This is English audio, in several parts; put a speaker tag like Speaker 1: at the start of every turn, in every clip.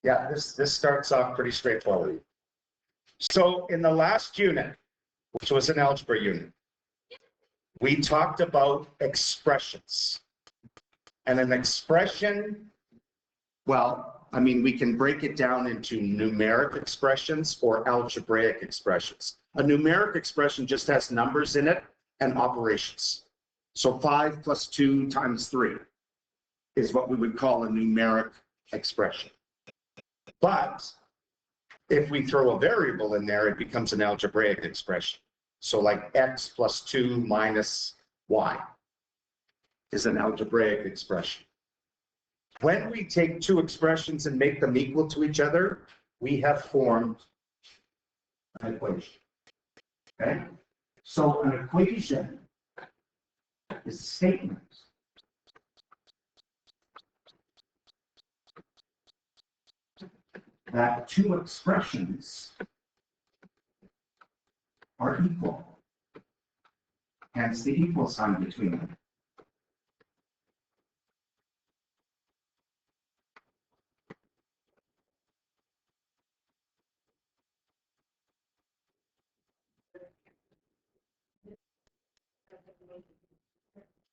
Speaker 1: Yeah, this starts off pretty straightforward. So in the last unit, which was an algebra unit, we talked about expressions. And an expression, well, I mean, we can break it down into numeric expressions or algebraic expressions. A numeric expression just has numbers in it and operations. So 5 plus 2 times 3 is what we would call a numeric expression. But if we throw a variable in there, it becomes an algebraic expression. So like x plus 2 minus y is an algebraic expression. When we take two expressions and make them equal to each other, we have formed an equation. Okay? So an equation is a statement that two expressions are equal, hence the equal sign between them.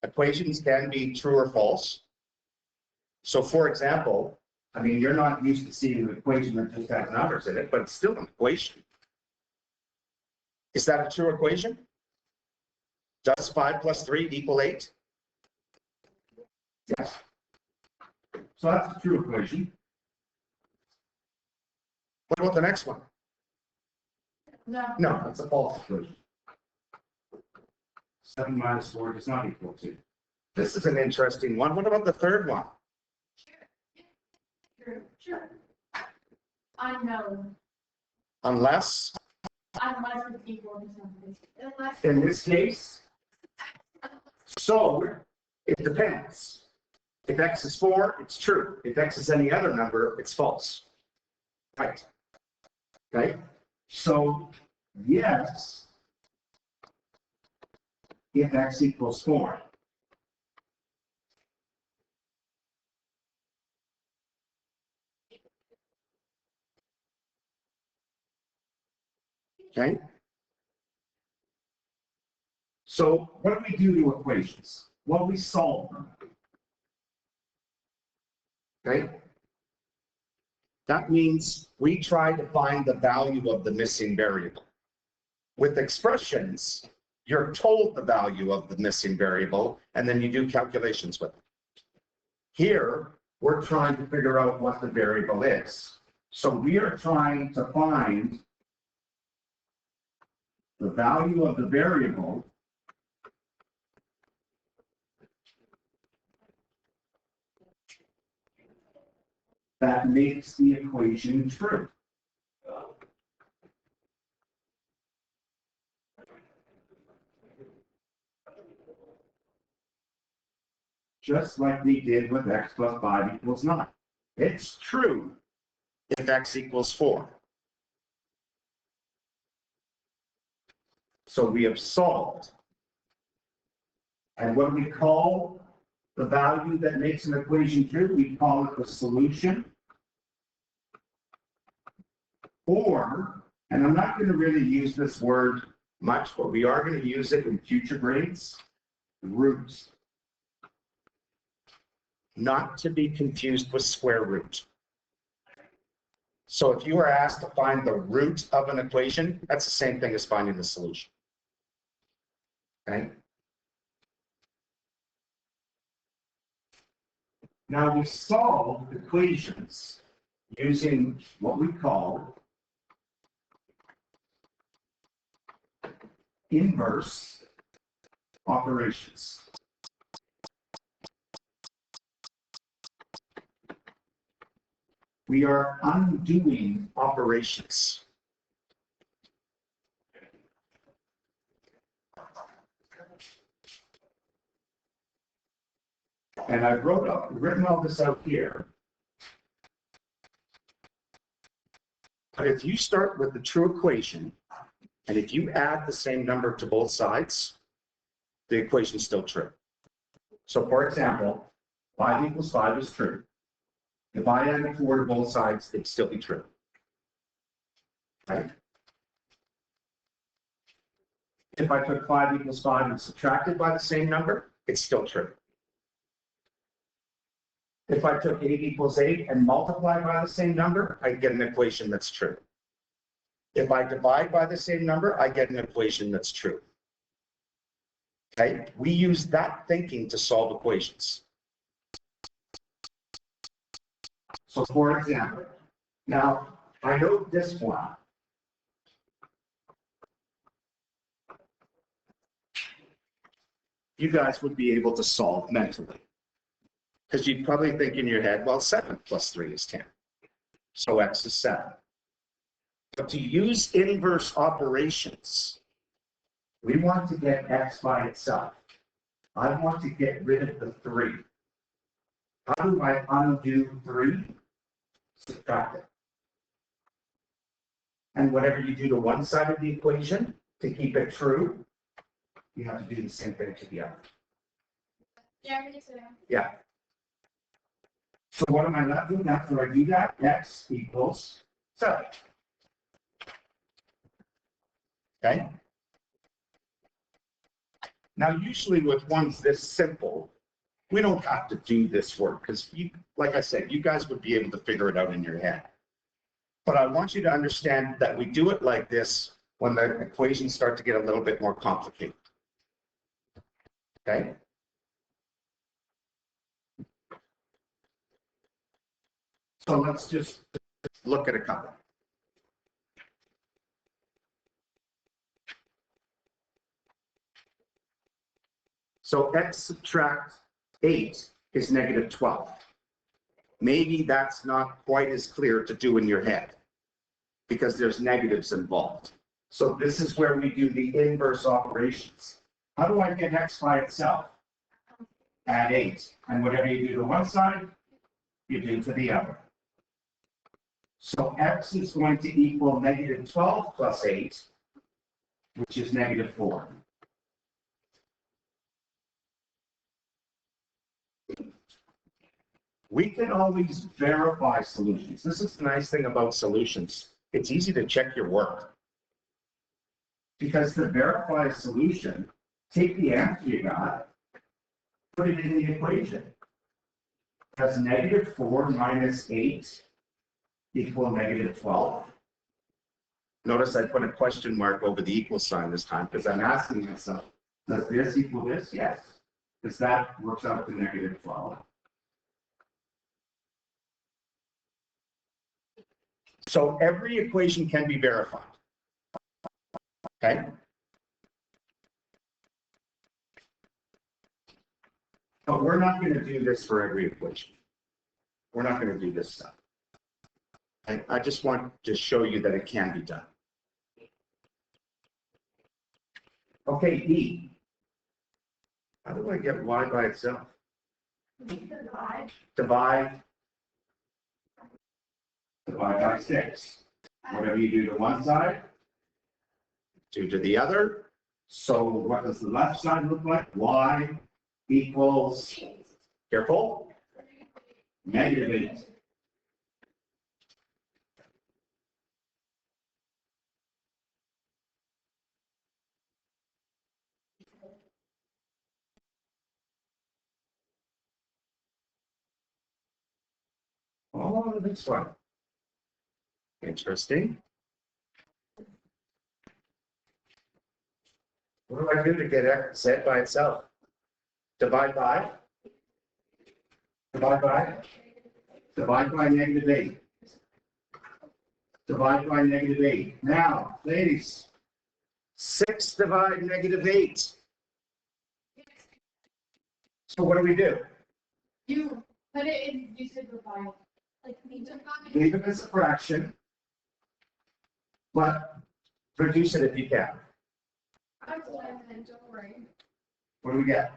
Speaker 1: Equations can be true or false. So for example, I mean, you're not used to seeing an equation that just has numbers in it, but it's still an equation. Is that a true equation? Does 5 plus 3 equal 8? Yes. So that's a true equation. What about the next one? No, that's a false equation. 7 minus 4 does not equal 2. This is an interesting one. What about the third one?
Speaker 2: Sure. Unknown.
Speaker 1: Unless?
Speaker 2: Unless it's equal to something.
Speaker 1: In this case? So, it depends. If x is 4, it's true. If x is any other number, it's false. Right. Okay? So, yes, if x equals 4. Okay? So, what do we do to equations? Well, we solve them. Okay? That means we try to find the value of the missing variable. With expressions, you're told the value of the missing variable, and then you do calculations with it. Here, we're trying to figure out what the variable is. So we are trying to find the value of the variable that makes the equation true. Just like we did with x plus 5 equals 9. It's true if x equals 4. So we have solved. And what do we call the value that makes an equation true? We call it the solution. Or, and I'm not going to really use this word much, but we are going to use it in future grades, root. Not to be confused with square root. So if you are asked to find the root of an equation, that's the same thing as finding the solution. Okay? Now we solve equations using what we call inverse operations. We are undoing operations. And I've written all this out here. But if you start with the true equation, and if you add the same number to both sides, the equation is still true. So for example, 5 equals 5 is true. If I added 4 to both sides, it'd still be true. Right? If I took 5 equals 5 and subtracted by the same number, it's still true. If I took 8 equals 8 and multiplied by the same number, I get an equation that's true. If I divide by the same number, I get an equation that's true. Okay? We use that thinking to solve equations. So for example, now I know this one. You guys would be able to solve mentally. Because you'd probably think in your head, well, 7 plus 3 is 10. So x is 7. But to use inverse operations, we want to get x by itself. I want to get rid of the 3. How do I undo 3? Subtract it. And whatever you do to one side of the equation to keep it true, you have to do the same thing to the other.
Speaker 2: Yeah, me too.
Speaker 1: Yeah. So what am I not doing after I do that? X equals 7. Okay? Now, usually with ones this simple, we don't have to do this work because, like I said, you guys would be able to figure it out in your head. But I want you to understand that we do it like this when the equations start to get a little bit more complicated. Okay? So let's just look at a couple. So x subtract 8 is negative 12. Maybe that's not quite as clear to do in your head because there's negatives involved. So this is where we do the inverse operations. How do I get x by itself? Add 8. And whatever you do to one side, you do to the other. So x is going to equal negative 12 plus 8, which is negative 4. We can always verify solutions. This is the nice thing about solutions. It's easy to check your work. Because to verify a solution, take the answer you got, put it in the equation. Does negative 4 minus 8 equal negative 12? Notice I put a question mark over the equal sign this time because I'm asking myself, does this equal this? Yes. Because that works out to negative 12. So every equation can be verified. Okay? But we're not going to do this for every equation. We're not going to do this stuff. I just want to show you that it can be done. Okay, E. How do I get y by itself?
Speaker 2: Divide.
Speaker 1: Divide by 6. Whatever you do to one side, do to the other. So what does the left side look like? Y equals, careful, negative 8. Oh, this one. Interesting. What do I do to get x set by itself? Divide by? Divide by? Divide by negative 8. Divide by negative 8. Now, ladies, 6 divide negative 8. So what do?
Speaker 2: You put it in, you said divide. Like, we divide.
Speaker 1: Leave it as a fraction, but reduce it if you can.
Speaker 2: I'm glad, don't worry.
Speaker 1: What do we get?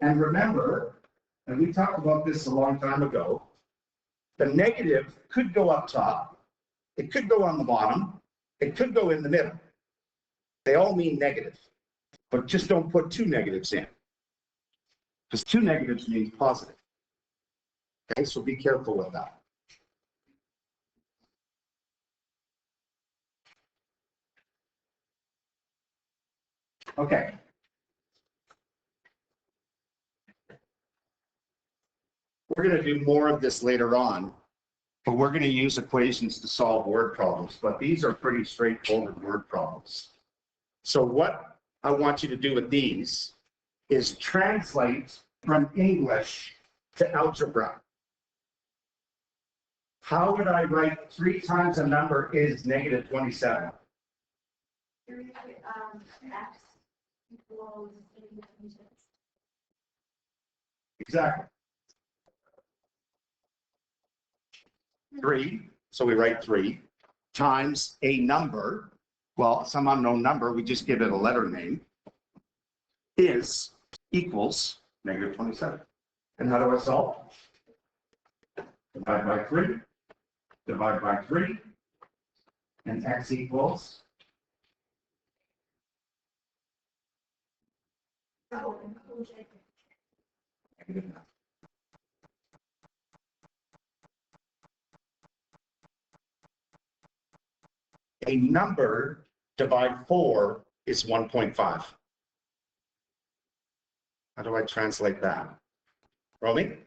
Speaker 1: And remember, and we talked about this a long time ago, the negative could go up top, it could go on the bottom, it could go in the middle. They all mean negative, but just don't put 2 negatives in. Because 2 negatives means positive. Okay, so be careful with that. Okay. We're going to do more of this later on, but we're going to use equations to solve word problems, but these are pretty straightforward word problems. So what I want you to do with these is translate from English to algebra. How would I write 3 times a number is negative 27?
Speaker 2: X equals 86.
Speaker 1: Exactly. 3, so we write 3 times a number, well, some unknown number, we just give it a letter name, is equals negative 27. And how do I solve? Divide by 3, divide by 3, and x equals negative 9. A number divide 4 is 1.5. How do I translate that? Romy?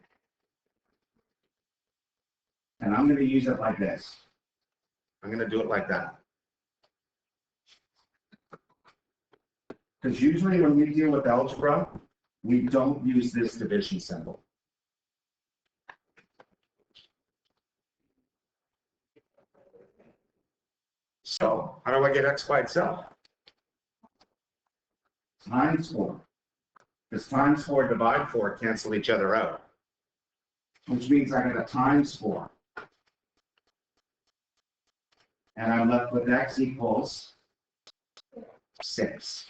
Speaker 1: And I'm going to use it like this. I'm going to do it like that. Because usually when we deal with algebra, we don't use this division symbol. So how do I get x by itself? Times 4. Because times 4 divide 4 cancel each other out. Which means I get a times 4. And I'm left with x equals 6.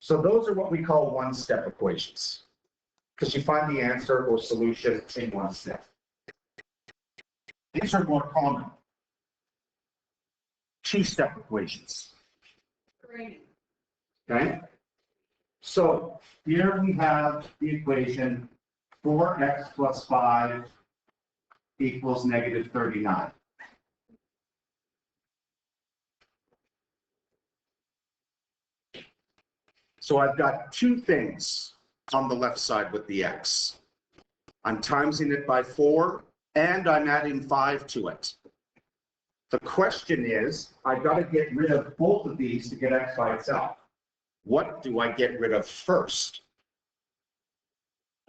Speaker 1: So those are what we call one-step equations, because you find the answer or solution in one step. These are more common. Two-step equations.
Speaker 2: Great.
Speaker 1: Okay? So here we have the equation 4x plus 5 equals negative 39. So I've got two things on the left side with the x. I'm timesing it by 4 and I'm adding 5 to it. The question is, I've got to get rid of both of these to get x by itself. What do I get rid of first?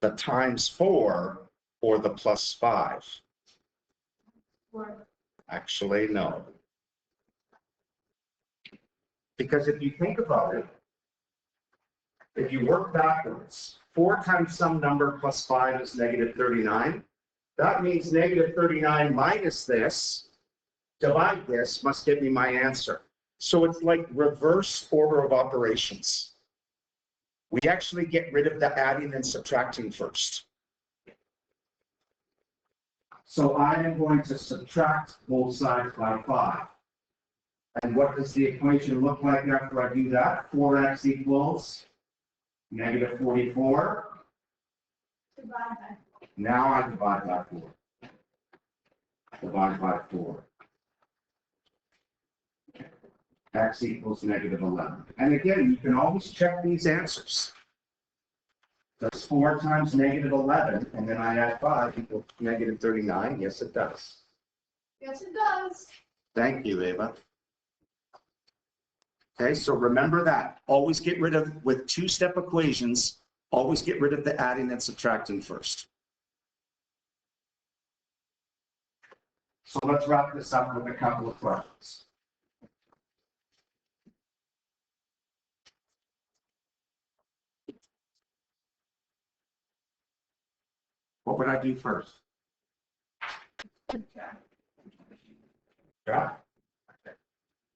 Speaker 1: The times 4 or the plus 5? Actually, no. Because if you think about it, if you work backwards, 4 times some number plus 5 is negative 39. That means negative 39 minus this, divide this, must give me my answer. So it's like reverse order of operations. We actually get rid of the adding and subtracting first. So I am going to subtract both sides by 5. And what does the equation look like after I do that? 4x equals negative 44.
Speaker 2: Divide by.
Speaker 1: Now I divide by 4. Divide by 4. X equals negative 11. And again, you can always check these answers. Does 4 times negative 11, and then I add 5 equals negative 39? Yes, it does.
Speaker 2: Yes, it does.
Speaker 1: Thank you, Ava. Okay, so remember that. Always get rid of, with two-step equations, always get rid of the adding and subtracting first. So let's wrap this up with a couple of questions. What would I do first? Yeah.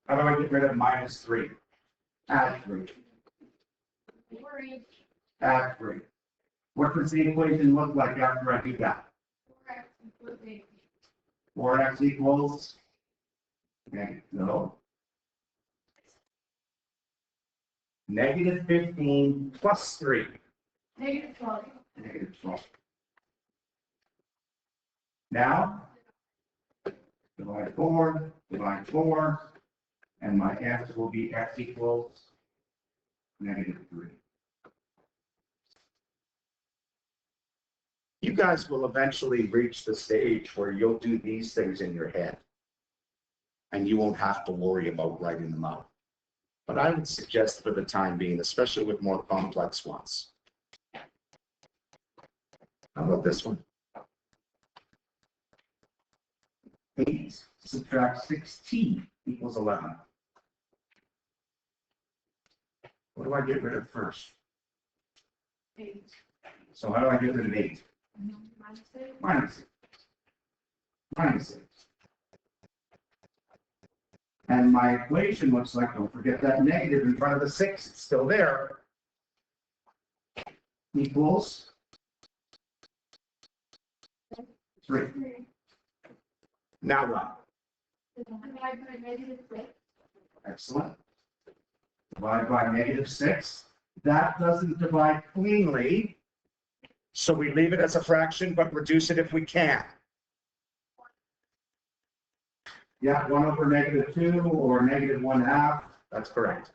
Speaker 1: How do I get rid of minus 3? Add 3.
Speaker 2: Worry.
Speaker 1: Add 3. What does the equation look like after I do that?
Speaker 2: 4x equals 8.
Speaker 1: 4x equals? Okay, no. Negative 15 plus 3.
Speaker 2: Negative 12.
Speaker 1: Negative 12. Now, divide 4, and my answer will be x equals negative 3. You guys will eventually reach the stage where you'll do these things in your head, and you won't have to worry about writing them out. But I would suggest for the time being, especially with more complex ones. How about this one? 8 subtract 16 equals 11. What do I get rid of first?
Speaker 2: 8.
Speaker 1: So how do I get rid of 8?
Speaker 2: Minus 6.
Speaker 1: Minus 6. Minus 6. And my equation looks like, don't forget that negative in front of the 6, it's still there. Equals 3.
Speaker 2: 3.
Speaker 1: Now what?
Speaker 2: Divide by negative 6.
Speaker 1: Excellent. Divide by negative 6. That doesn't divide cleanly. So we leave it as a fraction, but reduce it if we can. Yeah, 1 over negative 2 or negative 1/2. That's correct.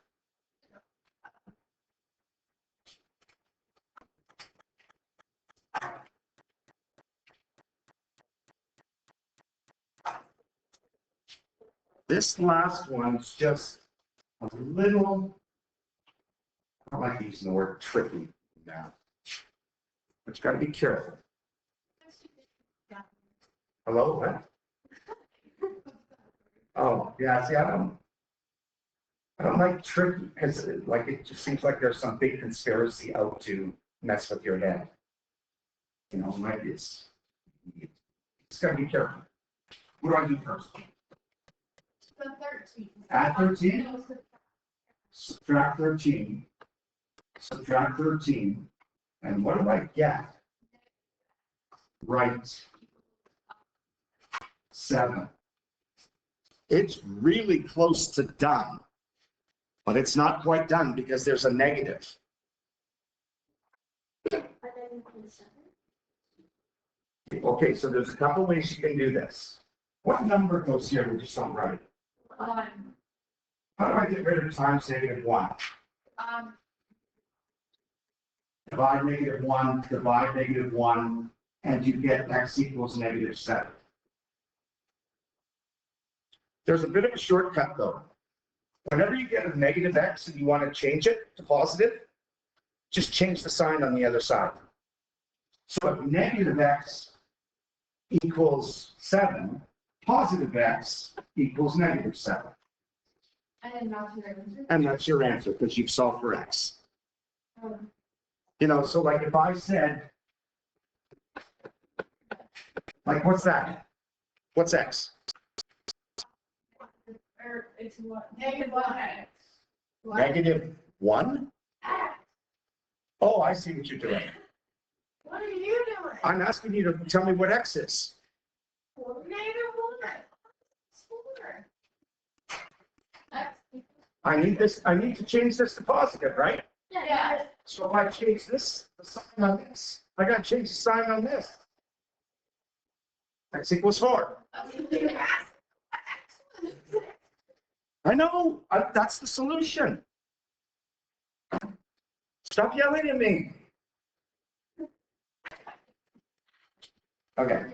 Speaker 1: This last one's just a little, I don't like using the word tricky now. But you gotta be careful. Hello? What? Oh, yeah, see, I don't like tricky because it just seems like there's some big conspiracy out to mess with your head. You know, like it's gotta be careful. What do I do first?
Speaker 2: The 13.
Speaker 1: Add 13?
Speaker 2: No,
Speaker 1: Subtract 13. Subtract 13. And what do I get? Right. 7. It's really close to done, but it's not quite done because there's a negative. Okay, so there's a couple ways you can do this. What number goes here? We just don't write it.
Speaker 2: 1.
Speaker 1: How do I get rid of times negative 1? Divide negative 1, divide negative 1, and you get x equals negative 7. There's a bit of a shortcut though. Whenever you get a negative x and you want to change it to positive, just change the sign on the other side. So if negative x equals 7, positive x equals negative 7. And that's your answer because you've solved for x. You know, so like if I said, like what's that? What's x?
Speaker 2: It's what? Negative 1x.
Speaker 1: Negative 1? Oh, I see what you're doing.
Speaker 2: What are you doing?
Speaker 1: I'm asking you to tell me what x is.
Speaker 2: Negative 1. 4.
Speaker 1: I need to change this to positive, right?
Speaker 2: Yeah.
Speaker 1: So if I change this, the sign on this, I gotta change the sign on this. X equals 4. I know, that's the solution. Stop yelling at me. Okay.